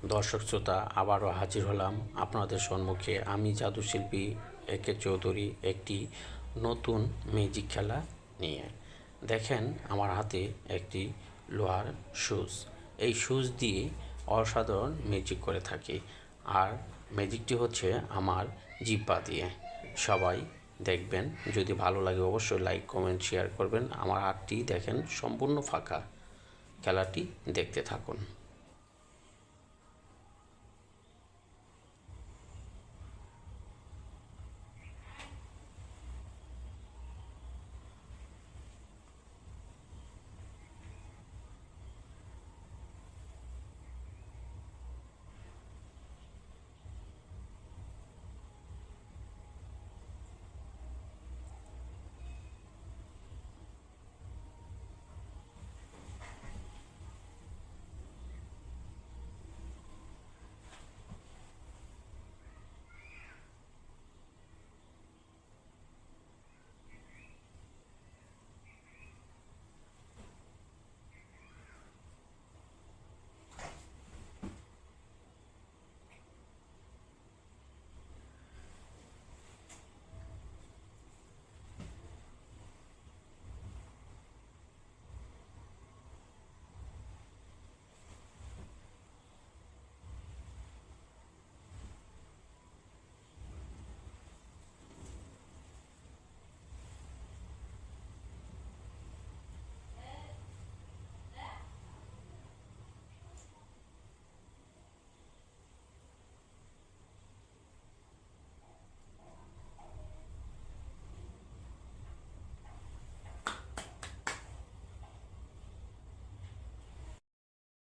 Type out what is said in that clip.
দর্শক শ্রোতা, আবারও হাজির হলাম আপনাদের সম্মুখে। আমি জাদুশিল্পী একে চৌধুরী একটি নতুন ম্যাজিক খেলা নিয়ে। দেখেন আমার হাতে একটি লোহার সুচ। এই সুচ দিয়ে অসাধারণ ম্যাজিক করে থাকি। আর ম্যাজিকটি হচ্ছে আমার জিহ্বা দিয়ে। সবাই দেখবেন, যদি ভালো লাগে অবশ্যই লাইক কমেন্ট শেয়ার করবেন। আমার হাতটি দেখেন সম্পূর্ণ ফাঁকা। খেলাটি দেখতে থাকুন।